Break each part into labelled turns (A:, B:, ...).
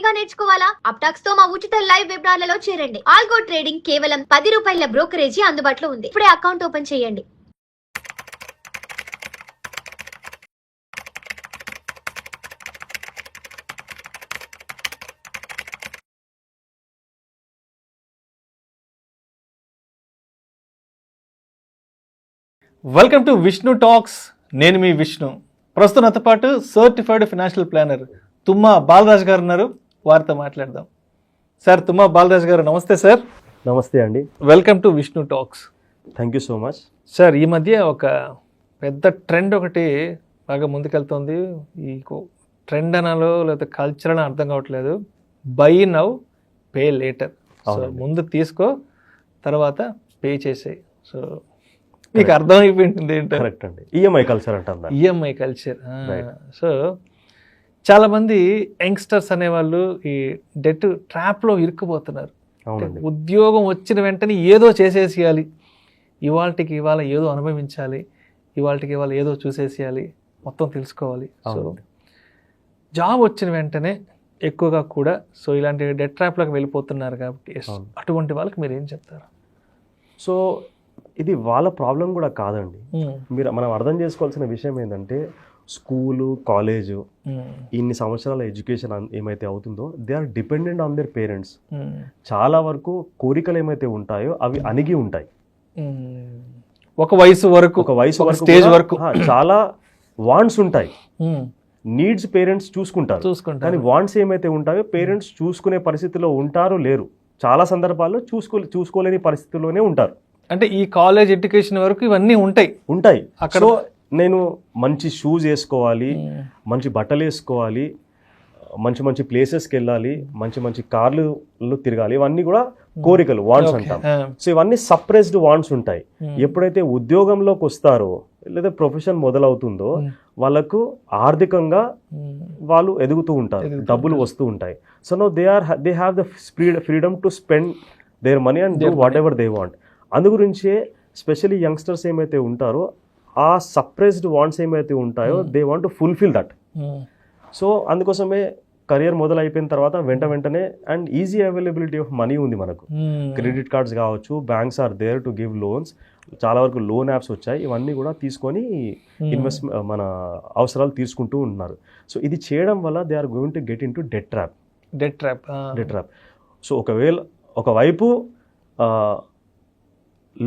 A: ఫ్రీగా నేర్చుకోవాలా? అప్టాక్స్ తో మా ఉచిత లైవ్ వెబినార్లలో చేరండి. ఆల్గో ట్రేడింగ్ కేవలం 10 రూపాయల బ్రోకరేజీ అందుబాటులో ఉంది. ఇప్పుడే అకౌంట్ ఓపెన్ చేయండి.
B: Welcome to Vishnu talks. నేను మీ విష్ణు. ప్రస్తుతం నాతో పాటు సర్టిఫైడ్ ఫైనాన్షియల్ ప్లానర్ తుమ్మా బాలరాజ్ గారు ఉన్నారు. వారితో మాట్లాడదాం. సార్, తుమ్మా బాలరాజ్ గారు నమస్తే సార్.
C: నమస్తే అండి.
B: Welcome to Vishnu talks.
C: Thank you so much.
B: Sir, ఈ మధ్య ఒక పెద్ద ట్రెండ్ ఒకటి బాగా ముందుకెళ్తుంది. ఈ ట్రెండ్ అనాలో లేకపోతే కల్చర్ అని అర్థం కావట్లేదు. By now pay later. So ముందు తీసుకో, తర్వాత పే చేసేయి. సో మీకు అర్థమైపోయింది ఏంటో.
C: కరెక్ట్ అండి. ఈఎంఐ కల్చర్ అంటారు.
B: EMI culture. సో చాలామంది యంగ్స్టర్స్ అనేవాళ్ళు ఈ డెట్ ట్రాప్లో ఇరుక్కుపోతున్నారు. ఉద్యోగం వచ్చిన వెంటనే ఏదో చేసేసేయాలి, ఇవాళకి ఇవాళ ఏదో అనుభవించాలి, ఇవాళకి ఇవాళ ఏదో చూసేసేయాలి, మొత్తం తెలుసుకోవాలి. సో జాబ్ వచ్చిన వెంటనే ఎక్కువగా కూడా సో ఇలాంటి డెట్ ట్రాప్లోకి వెళ్ళిపోతున్నారు. కాబట్టి అటువంటి వాళ్ళకి మీరు ఏం చెప్తారు?
C: సో ఇది వాళ్ళ ప్రాబ్లం కూడా కాదండి. మనం అర్థం చేసుకోవాల్సిన విషయం ఏంటంటే, స్కూలు, కాలేజు, ఇన్ని సంవత్సరాల ఎడ్యుకేషన్ ఏమైతే అవుతుందో they are dependent on their parents. చాలా వరకు కోరికలు ఏమైతే ఉంటాయో అవి అణిగి ఉంటాయి.
B: ఒక వయసు వరకు స్టేజ్ వరకు
C: చాలా వాంట్స్ ఉంటాయి. నీడ్స్ పేరెంట్స్ చూసుకుంటారు, కానీ వాంట్స్ ఏమైతే ఉంటాయో పేరెంట్స్ చూసుకునే పరిస్థితిలో ఉంటారు లేరు. చాలా సందర్భాల్లో చూసుకోలేని పరిస్థితుల్లోనే ఉంటారు.
B: అంటే ఈ కాలేజ్ ఎడ్యుకేషన్ వరకు ఇవన్నీ ఉంటాయి అక్కడ.
C: నేను మంచి షూస్ వేసుకోవాలి, మంచి బట్టలు వేసుకోవాలి, మంచి మంచి ప్లేసెస్కి వెళ్ళాలి, మంచి మంచి కార్లు తిరగాలి, ఇవన్నీ కూడా కోరికలు, వాంట్స్ అంటాం. సో ఇవన్నీ సప్రెస్డ్ వాంట్స్ ఉంటాయి. ఎప్పుడైతే ఉద్యోగంలోకి వస్తారో లేదా ప్రొఫెషన్ మొదలవుతుందో వాళ్ళకు ఆర్థికంగా వాళ్ళు ఎదుగుతూ ఉంటారు, డబ్బులు వస్తూ ఉంటాయి. So no they have the freedom to spend their money and do whatever they want. అందు గురించే స్పెషల్లీ యంగ్స్టర్స్ ఏమైతే ఉంటారో ఆ సప్రెస్డ్ వాంట్స్ ఏమైతే ఉంటాయో they want to fulfil that. So అందుకోసమే కెరియర్ మొదలైపోయిన తర్వాత వెంటనే and easy availability of money ఉంది మనకు. క్రెడిట్ కార్డ్స్ కావచ్చు, banks are there to give loans. చాలా వరకు లోన్ యాప్స్ వచ్చాయి. ఇవన్నీ కూడా తీసుకొని మన అవసరాలు తీసుకుంటూ ఉంటున్నారు. సో ఇది చేయడం వల్ల they are going to get into debt trap. So ఒకవైపు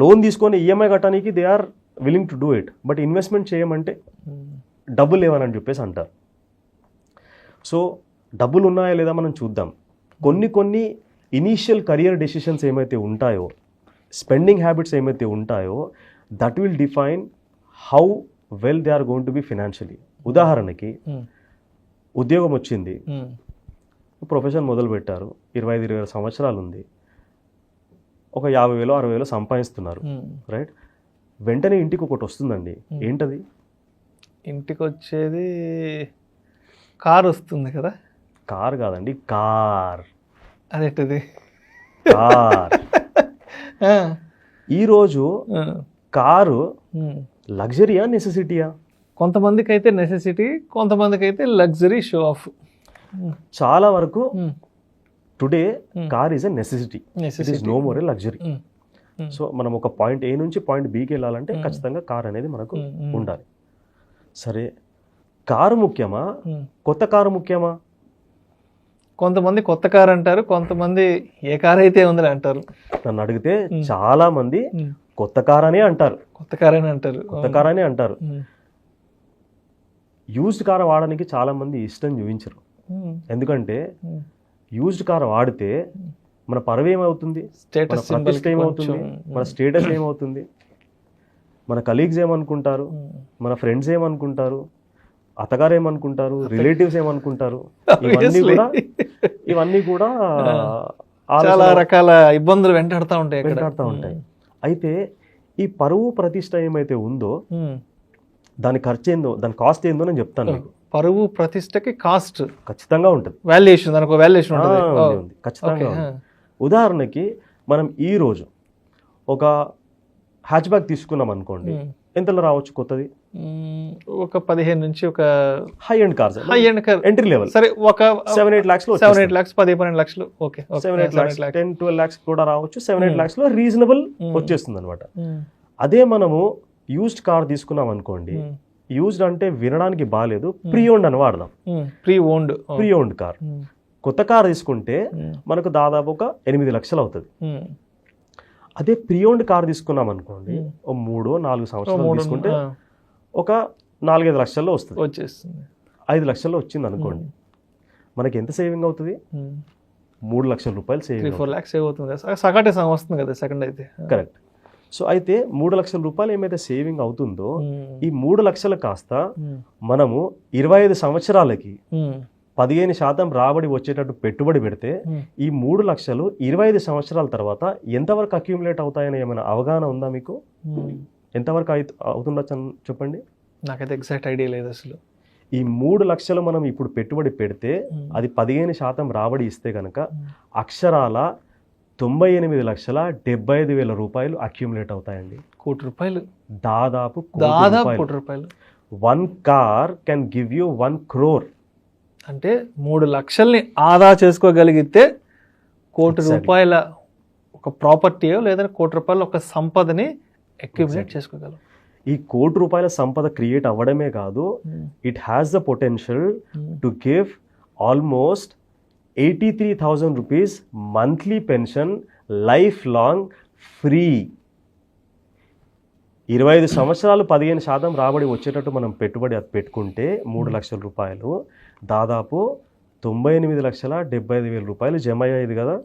C: లోన్ తీసుకొని ఈఎంఐ కట్టడానికి they are willing to do it, but investment చేయమంటే డబ్బులు లేవని చెప్పేసి అంటారు. సో డబ్బులు ఉన్నాయా లేదా మనం చూద్దాం. కొన్ని ఇనీషియల్ కెరియర్ డెసిషన్స్ ఏమైతే ఉంటాయో, స్పెండింగ్ హ్యాబిట్స్ ఏమైతే ఉంటాయో that will define how well they are going to be financially. ఉదాహరణకి ఉద్యోగం వచ్చింది, ప్రొఫెషన్ మొదలు పెట్టారు, 25-26 సంవత్సరాలు ఉంది, ఒక 50,000-60,000 సంపాదిస్తున్నారు, రైట్? వెంటనే ఇంటికి ఒకటి వస్తుందండి. ఏంటది?
B: ఇంటికి వచ్చేది కార్ వస్తుంది కదా.
C: కార్ కాదండి, కార్.
B: అదేంటది?
C: కార్. ఈరోజు కారు లగ్జరీయా, నెసెసిటీయా?
B: కొంతమందికి అయితే నెసెసిటీ, కొంతమందికి అయితే లగ్జరీ, షో ఆఫ్.
C: చాలా వరకు today car is a necessity, it is no more a luxury. So మనం ఒక పాయింట్ ఏ నుంచి పాయింట్ బికి వెళ్ళాలంటే ఖచ్చితంగా కార్ అనేది మనకు ఉండాలి. సరే, కారు ముఖ్యమా, కొత్త కారు ముఖ్యమా?
B: కొంతమంది కొత్త కారు అంటారు, కొంతమంది ఏ కార్ అయితే ఉందని అంటారు.
C: నన్ను అడిగితే చాలా మంది కొత్త కార్ అనే అంటారు.
B: కొత్త కార్ అని అంటారు.
C: యూజ్డ్ కార్ వాడడానికి చాలా మంది ఇష్టం చూపించరు. ఎందుకంటే యూజ్డ్ కార్ వాడితే మన పరువు ఏమవుతుంది, ప్రతిష్ట ఏమవుతుంది, మన స్టేటస్ ఏమవుతుంది, మన కలీగ్స్ ఏమనుకుంటారు, మన ఫ్రెండ్స్ ఏమనుకుంటారు, అత్తగారు ఏమనుకుంటారు, రిలేటివ్స్ ఏమనుకుంటారు, ఇవన్నీ కూడా
B: చాలా రకాల ఇబ్బందులు వెంటాడుతూ ఉంటాయి.
C: అయితే ఈ పరువు ప్రతిష్ట ఏమైతే ఉందో దాని ఖర్చు ఏందో, దాని కాస్ట్ ఏందో నేను చెప్తాను మీకు.
B: పరువు ప్రతిష్టకి కాస్ట్
C: ఖచ్చితంగా ఉంటుంది,
B: వాల్యుయేషన్, దానికి వాల్యుయేషన్
C: ఉంది ఖచ్చితంగా. ఉదాహరణకి మనం ఈరోజు ఒక హ్యాచ్ బ్యాగ్ తీసుకున్నాం అనుకోండి, ఎంతలో రావచ్చు కొత్తది?
B: ఒక 15 నుంచి ఒక
C: high end cars,
B: high end car
C: entry level
B: సరే ఒక
C: 7-8 lakhs లో
B: 7-8 lakhs 10-12 లక్షలు ఓకే
C: 7-8 lakhs 10-12 lakhs కూడా రావచ్చు. 7-8 lakhs లో రీజనబుల్ వచ్చేస్తుంది అనమాట. అదే మనము యూజ్డ్ కార్ తీసుకున్నాం అనుకోండి, యూజ్డ్ అంటే వినడానికి బాగాలేదు, ప్రీ ఓన్డ్ అని వాడదాం. Pre owned car. కొత్త కార్ తీసుకుంటే మనకు దాదాపు ఒక 8 లక్షలు అవుతుంది. అదే ప్రీ ఓన్డ్ కార్ తీసుకున్నాం అనుకోండి, ఒక 3-4 సంవత్సరాలు తీసుకుంటే ఒక 4-5 లక్షల్లో వచ్చేస్తుంది. 5 లక్షల్లో వచ్చింది అనుకోండి, మనకి ఎంత సేవింగ్ అవుతుంది? 3 లక్షల రూపాయలు సేవింగ్.
B: 4 lakhs సేవ్ అవుతుంది. సగటు వస్తుంది కదా సెకండ్ అయితే.
C: కరెక్ట్. సో అయితే 3 లక్షల రూపాయలు ఏమైతే సేవింగ్ అవుతుందో, ఈ 3 లక్షలు కాస్త మనము 25 సంవత్సరాలకి 15% రాబడి వచ్చేటట్టు పెట్టుబడి పెడితే ఈ 3 లక్షలు 25 సంవత్సరాల తర్వాత ఎంతవరకు అక్యూములేట్ అవుతాయని ఏమైనా అవగాహన ఉందా మీకు? ఎంతవరకు అవుతుండొచ్చు చెప్పండి.
B: నాకైతే ఎగ్జాక్ట్ ఐడియా లేదు అసలు.
C: ఈ 3 లక్షలు మనం ఇప్పుడు పెట్టుబడి పెడితే అది 15% రాబడి ఇస్తే కనుక అక్షరాల 98,75,000 రూపాయలు అక్యూములేట్ అవుతాయండి.
B: ₹1,00,00,000.
C: దాదాపు
B: ₹1,00,00,000.
C: 1 car can give you 1 crore.
B: అంటే 3 లక్షల్ని ఆదా చేసుకోగలిగితే ₹1,00,00,000 ఒక ప్రాపర్టీయో లేదా ₹1,00,00,000 ఒక సంపదని అక్యూములేట్ చేసుకోగలం.
C: ఈ ₹1,00,00,000 సంపద క్రియేట్ అవ్వడమే కాదు, it has the potential to give almost 83,000 rupees monthly pension life long free. 25 సంవత్సరాలు 15% రాబడి వచ్చేటట్టు మనం పెట్టుబడి పెట్టుకుంటే 3 లక్షల రూపాయలు, దాదాపు 98,75,000 రూపాయలు జమ అయ్యేది కదా.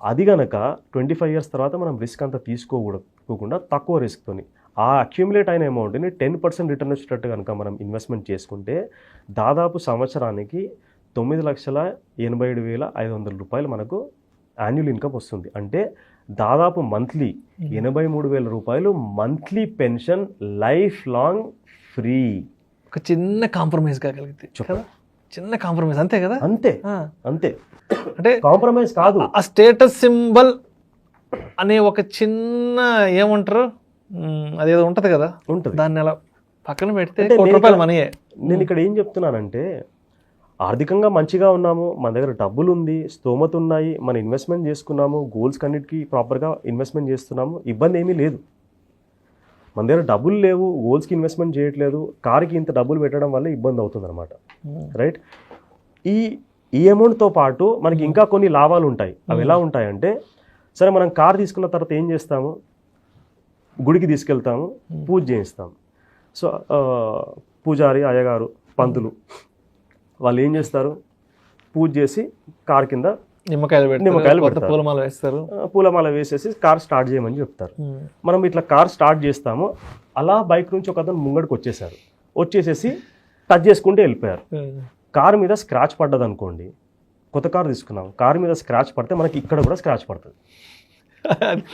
C: అది గనక 25 years తర్వాత మనం రిస్క్ అంతా తీసుకోకుండా తక్కువ రిస్క్తోని ఆ అక్యూములేట్ అయిన అమౌంట్ని 10% రిటర్న్ వచ్చేటట్టు కనుక మనం ఇన్వెస్ట్మెంట్ చేసుకుంటే దాదాపు సంవత్సరానికి 9,87,500 రూపాయలు మనకు యాన్యువల్ ఇన్కమ్ వస్తుంది. అంటే దాదాపు మంత్లీ 83,000 రూపాయలు monthly pension life long free.
B: ఒక చిన్న కాంప్రమైజ్ కాగలిగితే కదా, చిన్న కాంప్రమైజ్ అంతే కదా.
C: అంతే అంతే,
B: అంటే
C: కాంప్రమైజ్ కాదు,
B: ఆ స్టేటస్ సింబల్ అనే ఒక చిన్న ఏమంటారు అదేదో ఉంటది కదా,
C: ఉంటుంది.
B: దాన్ని అలా పక్కన పెడితే ₹1,00,00,000 మనీయే.
C: నేను ఇక్కడ ఏం చెప్తున్నానంటే, ఆర్థికంగా మంచిగా ఉన్నాము, మన దగ్గర డబ్బులు ఉంది, స్తోమత ఉన్నాయి, మన ఇన్వెస్ట్మెంట్ చేసుకున్నాము, గోల్స్ కన్నిటికీ ప్రాపర్గా ఇన్వెస్ట్మెంట్ చేస్తున్నాము, ఇబ్బంది ఏమీ లేదు. మన దగ్గర డబ్బులు లేవు, గోల్స్కి ఇన్వెస్ట్మెంట్ చేయట్లేదు, కార్కి ఇంత డబ్బులు పెట్టడం వల్ల ఇబ్బంది అవుతుంది అనమాట. రైట్. ఈ అమౌంట్తో పాటు మనకి ఇంకా కొన్ని లాభాలు ఉంటాయి. అవి ఎలా ఉంటాయంటే, సరే మనం కార్ తీసుకున్న తర్వాత ఏం చేస్తాము, గుడికి తీసుకెళ్తాము, పూజ చేయిస్తాము. సో పూజారి, అయ్యగారు, పంతులు వాళ్ళు ఏం చేస్తారు, పూజ చేసి కార్ కింద నిమ్మకాయలు పెడతారు, పూలమాల వేసేసి కార్ స్టార్ట్ చేయమని చెప్తారు. మనం ఇట్లా కార్ స్టార్ట్ చేస్తాము, అలా బైక్ నుంచి ఒక అతను ముంగడికి వచ్చేసేసి టచ్ చేసుకుంటే వెళ్ళిపోయారు. కార్ మీద స్క్రాచ్ పడ్డది అనుకోండి, కొత్త కార్ తీసుకున్నాం, కార్ మీద స్క్రాచ్ పడితే మనకి ఇక్కడ కూడా స్క్రాచ్ పడుతుంది.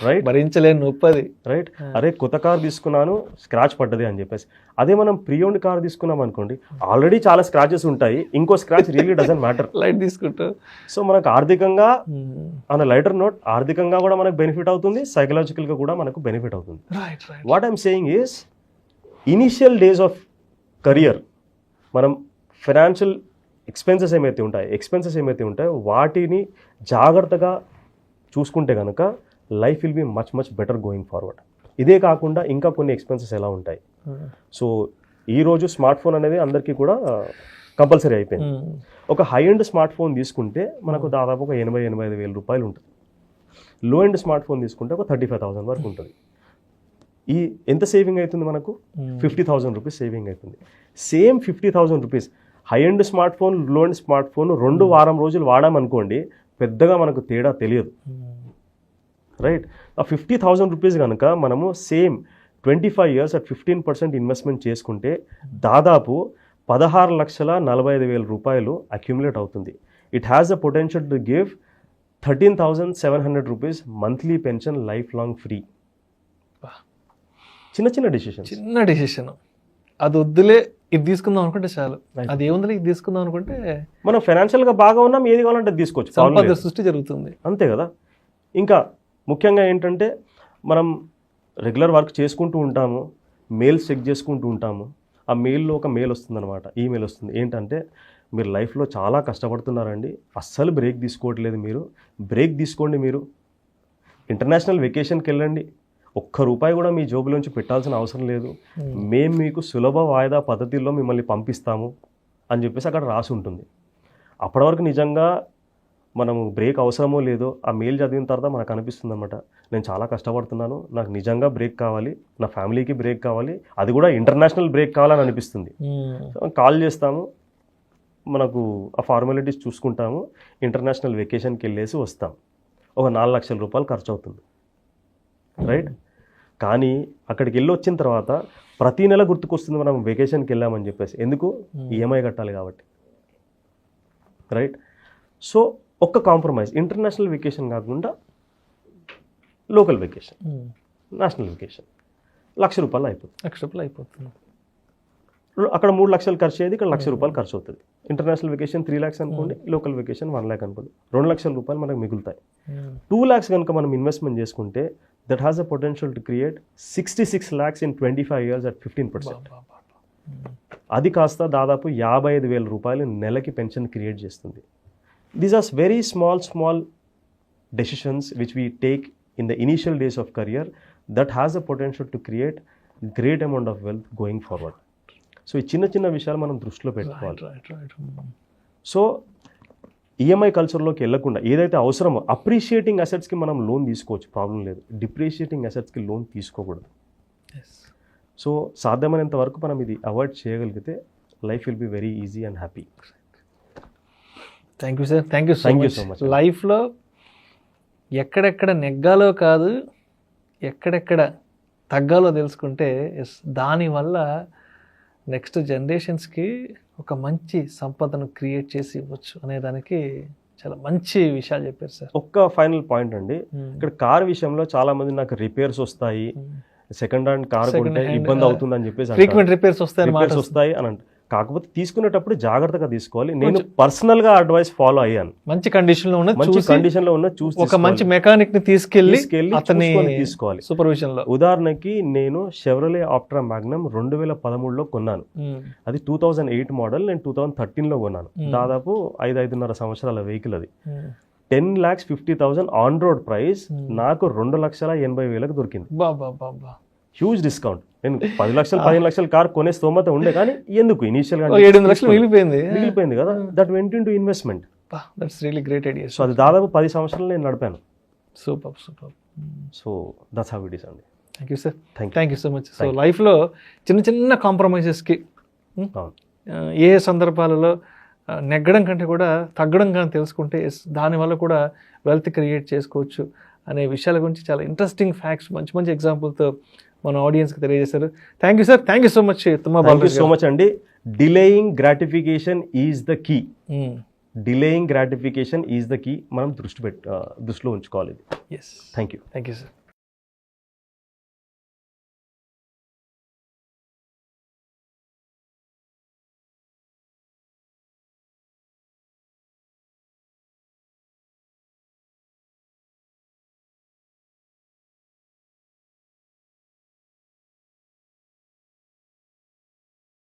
C: రైట్,
B: భరించలేని నొప్పది.
C: రైట్, అరే కొత్త కార్ తీసుకున్నాను స్క్రాచ్ పడ్డది అని చెప్పేసి. అదే మనం ప్రీ ఓన్డ్ కార్ తీసుకున్నాం అనుకోండి, ఆల్రెడీ చాలా స్క్రాచెస్ ఉంటాయి, ఇంకో scratch really doesn't matter,
B: light తీసుకుంటా.
C: సో మనకు ఆర్థికంగా ఆన్ లైటర్ నోట్, ఆర్థికంగా కూడా మనకు బెనిఫిట్ అవుతుంది, సైకలాజికల్గా కూడా మనకు బెనిఫిట్ అవుతుంది. What I'm saying is, initial days of career మనం ఫైనాన్షియల్ ఎక్స్పెన్సెస్ ఏమైతే ఉంటాయో వాటిని జాగ్రత్తగా చూసుకుంటే కనుక life will be much better going forward. ఇదే కాకుండా ఇంకా కొన్ని ఎక్స్పెన్సెస్ ఎలా ఉంటాయి. సో ఈరోజు స్మార్ట్ ఫోన్ అనేది అందరికీ కూడా కంపల్సరీ అయిపోయింది. ఒక హై ఎండ్ స్మార్ట్ ఫోన్ తీసుకుంటే మనకు దాదాపు ఒక 80,000-85,000 రూపాయలు ఉంటుంది. లో ఎండ్ స్మార్ట్ ఫోన్ తీసుకుంటే ఒక 35,000 వరకు ఉంటుంది. ఈ ఎంత సేవింగ్ అవుతుంది మనకు? 50,000 రూపీస్ సేవింగ్ అవుతుంది. Same 50,000 rupees high end smart phone, లో ఎండ్ స్మార్ట్ ఫోన్ 2 వారం రోజులు వాడామనుకోండి, పెద్దగా మనకు తేడా తెలియదు. రైట్, ఆ 50,000 రూపీస్ కనుక మనము సేమ్ 25 years at 15% ఇన్వెస్ట్మెంట్ చేసుకుంటే దాదాపు 16,45,000 రూపాయలు అక్యుములేట్ అవుతుంది. It has the potential to give 13,700 rupees monthly pension life long free. చిన్న డిసిషన్. అది వద్దులే, ఇది తీసుకుందాం అనుకుంటే చాలు, అది ఏముందిలే ఇది తీసుకుందాం అనుకుంటే మనం ఫైనాన్షియల్గా బాగా ఉన్నాం, ఏది కావాలంటే అది తీసుకోవచ్చు,
B: సంపద సృష్టి జరుగుతుంది.
C: అంతే కదా. ఇంకా ముఖ్యంగా ఏంటంటే, మనం రెగ్యులర్ వర్క్ చేసుకుంటూ ఉంటాము, మెయిల్స్ చెక్ చేసుకుంటూ ఉంటాము. ఆ మెయిల్లో ఒక మెయిల్ వస్తుందన్నమాట, ఈమెయిల్ వస్తుంది. ఏంటంటే మీరు లైఫ్లో చాలా కష్టపడుతున్నారండి, అస్సలు బ్రేక్ తీసుకోవట్లేదు, మీరు బ్రేక్ తీసుకోండి, మీరు ఇంటర్నేషనల్ వెకేషన్కి వెళ్ళండి, ₹1 కూడా మీ జోబులోంచి పెట్టాల్సిన అవసరం లేదు, మేము మీకు సులభ వాయిదా పద్ధతిలో మిమ్మల్ని పంపిస్తాము అని చెప్పేసి అక్కడ రాసి ఉంటుంది. అప్పటి వరకు నిజంగా మనము బ్రేక్ అవసరమో లేదో ఆ మెయిల్ చదివిన తర్వాత మనకు అనిపిస్తుంది అనమాట, నేను చాలా కష్టపడుతున్నాను, నాకు నిజంగా బ్రేక్ కావాలి, నా ఫ్యామిలీకి బ్రేక్ కావాలి, అది కూడా ఇంటర్నేషనల్ బ్రేక్ కావాలని అనిపిస్తుంది. కాల్ చేస్తాము, మనకు ఆ ఫార్మాలిటీస్ చూసుకుంటాము, ఇంటర్నేషనల్ వెకేషన్కి వెళ్ళేసి వస్తాం. ఒక ₹4 లక్షల ఖర్చు అవుతుంది, రైట్? కానీ అక్కడికి వెళ్ళి వచ్చిన తర్వాత ప్రతి నెల గుర్తుకొస్తుంది మనం వెకేషన్కి వెళ్ళామని చెప్పేసి. ఎందుకు? ఈఎంఐ కట్టాలి కాబట్టి, రైట్? సో ఒక్క కాంప్రమైజ్, ఇంటర్నేషనల్ వెకేషన్ కాకుండా లోకల్ వెకేషన్, నేషనల్ వెకేషన్ ₹1,00,000 అయిపోతుంది.
B: ₹1,00,000 అయిపోతుంది.
C: అక్కడ 3 లక్షలు ఖర్చు అయ్యేది, ఇక్కడ ₹1,00,000 ఖర్చు అవుతుంది. ఇంటర్నేషనల్ వెకేషన్ 3 lakhs అనుకోండి, లోకల్ వెకేషన్ 1 lakh అనుకోండి, ₹2 లక్షలు మనకు మిగులుతాయి. 2 lakhs కనుక మనం ఇన్వెస్ట్మెంట్ చేసుకుంటే that has a potential to create 66 lakhs in 25 years at 15%. అది కాస్త దాదాపు ₹55,000 నెలకి పెన్షన్ క్రియేట్ చేస్తుంది. These are very small decisions which we take in the initial days of career that has a potential to create great amount of wealth going forward. So ఈ చిన్న విషయాలు మనం దృష్టిలో పెట్టుకోవాలి. సో ఈఎంఐ కల్చర్లోకి వెళ్ళకుండా ఏదైతే అవసరమో అప్రిషియేటింగ్ అసెట్స్కి మనం లోన్ తీసుకోవచ్చు, ప్రాబ్లం లేదు. డిప్రిషియేటింగ్ అసెట్స్కి లోన్ తీసుకోకూడదు. సో సాధ్యమైనంత వరకు మనం ఇది అవాయిడ్ చేయగలిగితే life will be very easy and happy.
B: Thank you sir, thank you so much. లైఫ్లో ఎక్కడెక్కడ నెగ్గాలో కాదు, ఎక్కడెక్కడ తగ్గాలో తెలుసుకుంటే దానివల్ల నెక్స్ట్ జనరేషన్స్కి ఒక మంచి సంపదను క్రియేట్ చేసి ఇవ్వచ్చు అనే దానికి చాలా మంచి విషయాలు చెప్పారు సార్.
C: ఒక్క ఫైనల్ పాయింట్ అండి, ఇక్కడ కార్ విషయంలో చాలా మంది నాకు రిపేర్స్ వస్తాయి, సెకండ్ హ్యాండ్ కార్ కొంటే ఇబ్బంది అవుతుంది అని చెప్పేసి,
B: ఫ్రీక్వెంట్ రిపేర్స్
C: వస్తాయి అని అంటే, కాకపోతే తీసుకునేటప్పుడు జాగ్రత్తగా తీసుకోవాలి. నేను పర్సనల్ గా అడ్వైస్ ఫాలో అయ్యాను.
B: మంచి కండిషన్ లో ఉన్న చూసి
C: ఒక
B: మంచి మెకానిక్ ని తీసుకెళ్లి అతన్ని
C: తీసుకోవాలి
B: సూపర్విజన్ లో.
C: ఉదాహరణకి నేను షెవ్రలే ఆప్ట్రా మ్యాగ్నమ్ 2013లో కొన్నాను. అది 2008 మోడల్, నేను 2013లో కొన్నాను. దాదాపు 5.5 సంవత్సరాల వెహికల్ అది. 10,50,000 ఆన్ రోడ్ ప్రైస్, నాకు 2,80,000 దొరికింది. Huge discount. నేను 10 లక్షలు 15 లక్షల కార్ కొనే స్తోమత ఉండే, కానీ ఎందుకు ఇనిషియల్ గా
B: 7 లక్షలు మిగిలిపోయింది
C: కదా. That went into investment.
B: That's really great idea.
C: So అది దాదాపు 10 సంవత్సరాలు నేను నడిపాను.
B: Super.
C: So that's how it is అండి.
B: Thank you sir, thank you so much. So లైఫ్లో చిన్న కాంప్రమైజెస్కి ఏ సందర్భాలలో నెగ్గడం కంటే కూడా తగ్గడం కానీ తెలుసుకుంటే దానివల్ల కూడా వెల్త్ క్రియేట్ చేసుకోవచ్చు అనే విషయాల గురించి చాలా ఇంట్రెస్టింగ్ ఫ్యాక్ట్స్ మంచి ఎగ్జాంపుల్తో మన ఆడియన్స్కి తెలియజేశారు. Thank you sir, thank you so much.
C: Thank you so much అండి. Delaying gratification is the key. Delaying gratification is the key. మనం దృష్టిలో ఉంచుకోవాలి.
B: Yes,
C: thank you
B: sir.